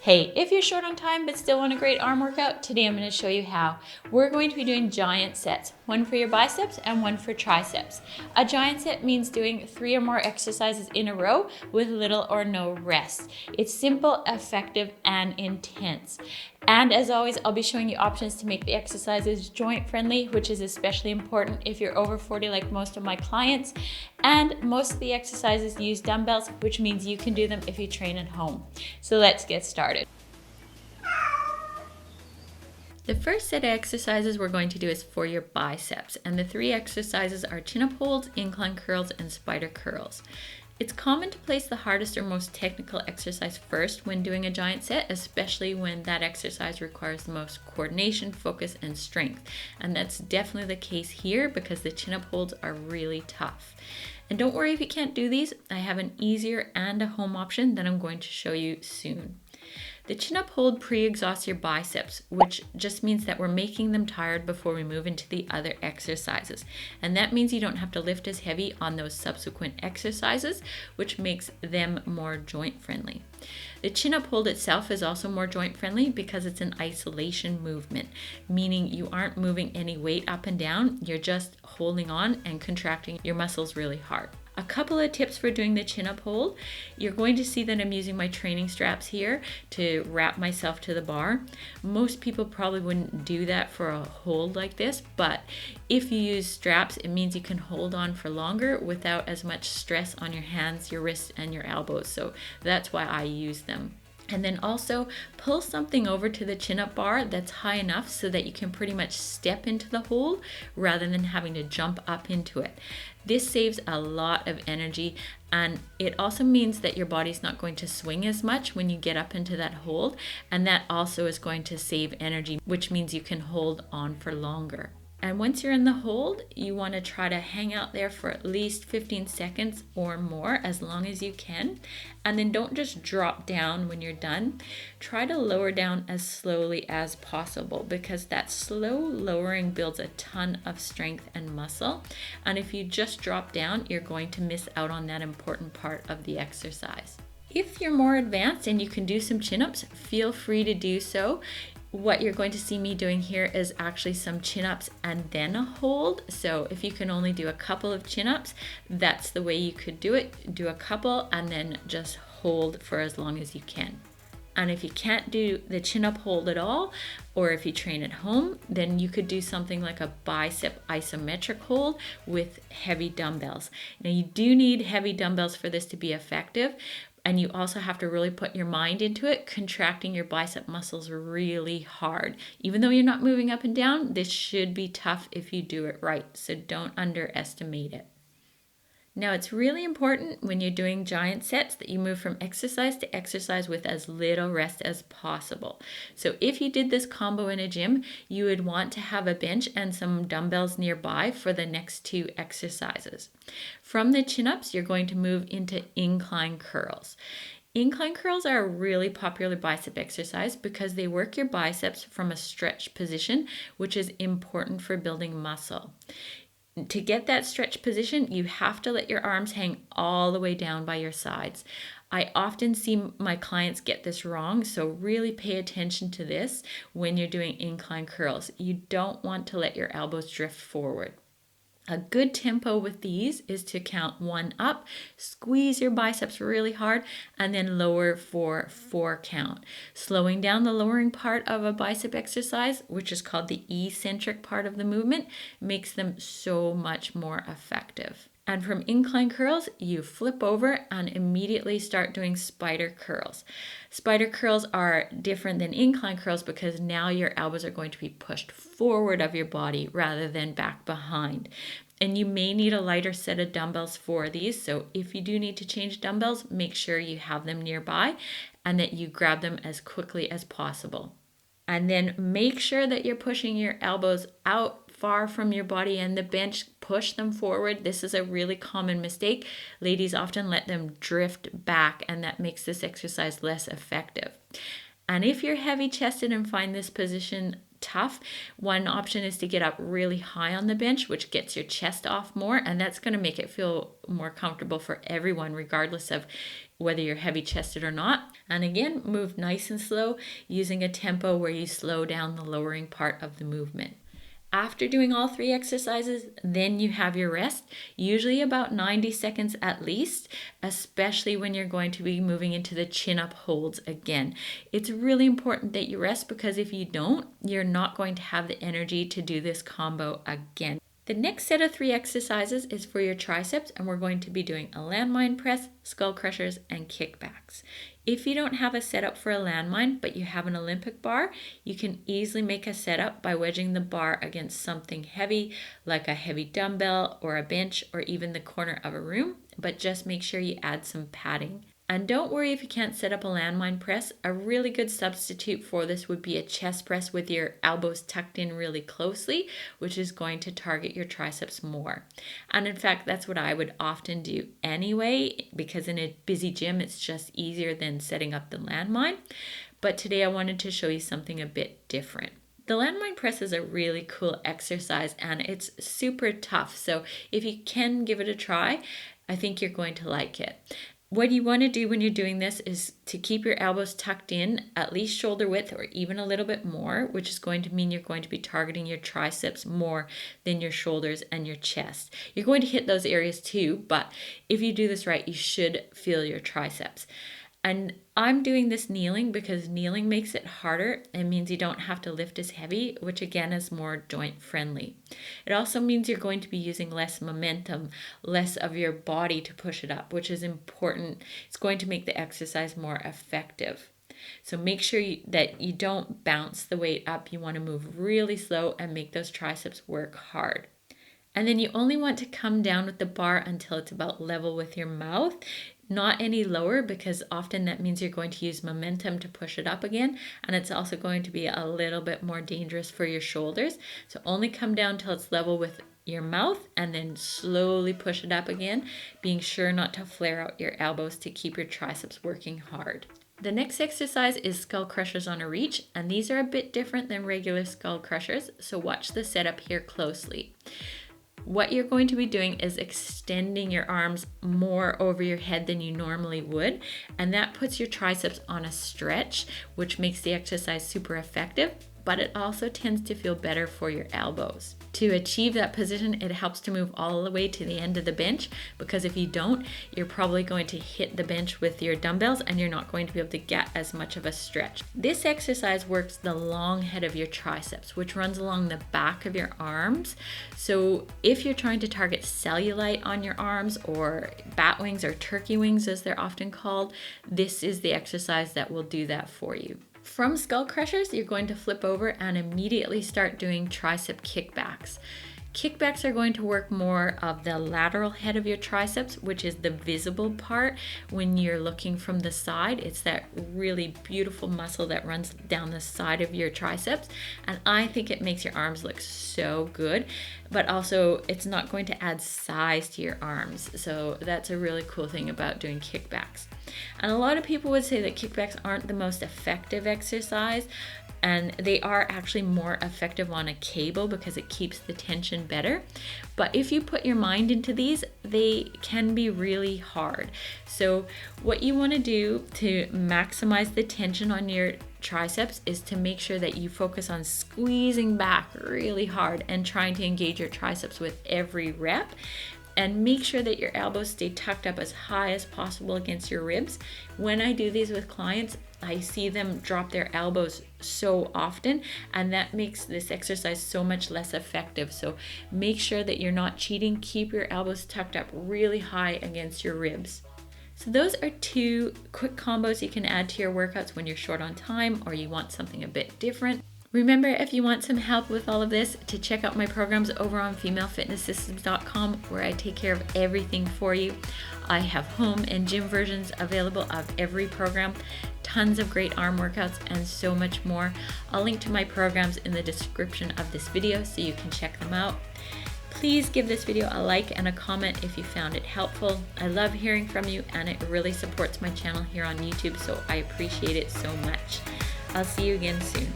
Hey, if you're short on time but still want a great arm workout, today I'm going to show you how. We're going to be doing giant sets, one for your biceps and one for triceps. A giant set means doing 3 or more exercises in a row with little or no rest. It's simple, effective, and intense. And as always, I'll be showing you options to make the exercises joint friendly, which is especially important if you're over 40 like most of my clients. And most of the exercises use dumbbells, which means you can do them if you train at home. So let's get started. The first set of exercises we're going to do is for your biceps, and the 3 exercises are chin-up holds, incline curls, and spider curls. It's common to place the hardest or most technical exercise first when doing a giant set, especially when that exercise requires the most coordination, focus, and strength. And that's definitely the case here because the chin-up holds are really tough. And don't worry if you can't do these, I have an easier and a home option that I'm going to show you soon. The chin-up hold pre-exhausts your biceps, which just means that we're making them tired before we move into the other exercises. And that means you don't have to lift as heavy on those subsequent exercises, which makes them more joint friendly. The chin-up hold itself is also more joint friendly because it's an isolation movement, meaning you aren't moving any weight up and down, you're just holding on and contracting your muscles really hard. A couple of tips for doing the chin-up hold. You're going to see that I'm using my training straps here to wrap myself to the bar. Most people probably wouldn't do that for a hold like this, but if you use straps, it means you can hold on for longer without as much stress on your hands, your wrists, and your elbows. So that's why I use them. And then also pull something over to the chin-up bar that's high enough so that you can pretty much step into the hold rather than having to jump up into it. This saves a lot of energy, and it also means that your body's not going to swing as much when you get up into that hold, and that also is going to save energy, which means you can hold on for longer. And once you're in the hold, you want to try to hang out there for at least 15 seconds or more, as long as you can. And then don't just drop down when you're done. Try to lower down as slowly as possible because that slow lowering builds a ton of strength and muscle. And if you just drop down, you're going to miss out on that important part of the exercise. If you're more advanced and you can do some chin-ups, feel free to do so. What you're going to see me doing here is actually some chin-ups and then a hold. So if you can only do a couple of chin-ups, that's the way you could do it. Do a couple and then just hold for as long as you can. And if you can't do the chin-up hold at all, or if you train at home, then you could do something like a bicep isometric hold with heavy dumbbells. Now you do need heavy dumbbells for this to be effective. And you also have to really put your mind into it, contracting your bicep muscles really hard. Even though you're not moving up and down, this should be tough if you do it right. So don't underestimate it. Now, it's really important when you're doing giant sets that you move from exercise to exercise with as little rest as possible. So if you did this combo in a gym, you would want to have a bench and some dumbbells nearby for the next 2 exercises. From the chin-ups, you're going to move into incline curls. Incline curls are a really popular bicep exercise because they work your biceps from a stretch position, which is important for building muscle. To get that stretch position, you have to let your arms hang all the way down by your sides. I often see my clients get this wrong, so really pay attention to this when you're doing incline curls. You don't want to let your elbows drift forward. A good tempo with these is to count 1 up, squeeze your biceps really hard, and then lower for 4 count. Slowing down the lowering part of a bicep exercise, which is called the eccentric part of the movement, makes them so much more effective. And from incline curls, you flip over and immediately start doing spider curls. Spider curls are different than incline curls because now your elbows are going to be pushed forward of your body rather than back behind. And you may need a lighter set of dumbbells for these. So if you do need to change dumbbells, make sure you have them nearby and that you grab them as quickly as possible. And then make sure that you're pushing your elbows out far from your body and the bench, push them forward. This is a really common mistake. Ladies often let them drift back, and that makes this exercise less effective. And if you're heavy chested and find this position tough, one option is to get up really high on the bench, which gets your chest off more, and that's going to make it feel more comfortable for everyone, regardless of whether you're heavy chested or not. And again, move nice and slow using a tempo where you slow down the lowering part of the movement. After doing all 3 exercises, then you have your rest, usually about 90 seconds at least, especially when you're going to be moving into the chin-up holds again. It's really important that you rest, because if you don't, you're not going to have the energy to do this combo again. The next set of 3 exercises is for your triceps, and we're going to be doing a landmine press, skull crushers, and kickbacks. If you don't have a setup for a landmine, but you have an Olympic bar, you can easily make a setup by wedging the bar against something heavy, like a heavy dumbbell or a bench or even the corner of a room, but just make sure you add some padding. And don't worry if you can't set up a landmine press. A really good substitute for this would be a chest press with your elbows tucked in really closely, which is going to target your triceps more. And in fact, that's what I would often do anyway, because in a busy gym, it's just easier than setting up the landmine. But today I wanted to show you something a bit different. The landmine press is a really cool exercise and it's super tough. So if you can give it a try, I think you're going to like it. What you want to do when you're doing this is to keep your elbows tucked in at least shoulder width or even a little bit more, which is going to mean you're going to be targeting your triceps more than your shoulders and your chest. You're going to hit those areas too, but if you do this right, you should feel your triceps. And I'm doing this kneeling because kneeling makes it harder and means you don't have to lift as heavy, which again is more joint friendly. It also means you're going to be using less momentum, less of your body to push it up, which is important. It's going to make the exercise more effective. So make sure that you don't bounce the weight up. You want to move really slow and make those triceps work hard. And then you only want to come down with the bar until it's about level with your mouth, not any lower, because often that means you're going to use momentum to push it up again. And it's also going to be a little bit more dangerous for your shoulders. So only come down till it's level with your mouth and then slowly push it up again, being sure not to flare out your elbows to keep your triceps working hard. The next exercise is skull crushers on a reach, and these are a bit different than regular skull crushers. So watch the setup here closely. What you're going to be doing is extending your arms more over your head than you normally would, and that puts your triceps on a stretch, which makes the exercise super effective, but it also tends to feel better for your elbows. To achieve that position, it helps to move all the way to the end of the bench, because if you don't, you're probably going to hit the bench with your dumbbells and you're not going to be able to get as much of a stretch. This exercise works the long head of your triceps, which runs along the back of your arms. So if you're trying to target cellulite on your arms, or bat wings or turkey wings as they're often called, this is the exercise that will do that for you. From skull crushers, you're going to flip over and immediately start doing tricep kickbacks. Kickbacks are going to work more of the lateral head of your triceps, which is the visible part when you're looking from the side. It's that really beautiful muscle that runs down the side of your triceps. And I think it makes your arms look so good, but also it's not going to add size to your arms. So that's a really cool thing about doing kickbacks. And a lot of people would say that kickbacks aren't the most effective exercise, and they are actually more effective on a cable because it keeps the tension better. But if you put your mind into these, they can be really hard. So what you want to do to maximize the tension on your triceps is to make sure that you focus on squeezing back really hard and trying to engage your triceps with every rep. And make sure that your elbows stay tucked up as high as possible against your ribs. When I do these with clients, I see them drop their elbows so often, and that makes this exercise so much less effective. So make sure that you're not cheating. Keep your elbows tucked up really high against your ribs. So those are 2 quick combos you can add to your workouts when you're short on time or you want something a bit different. Remember, if you want some help with all of this, to check out my programs over on femalefitnesssystems.com, where I take care of everything for you. I have home and gym versions available of every program, tons of great arm workouts, and so much more. I'll link to my programs in the description of this video so you can check them out. Please give this video a like and a comment if you found it helpful. I love hearing from you, and it really supports my channel here on YouTube, so I appreciate it so much. I'll see you again soon.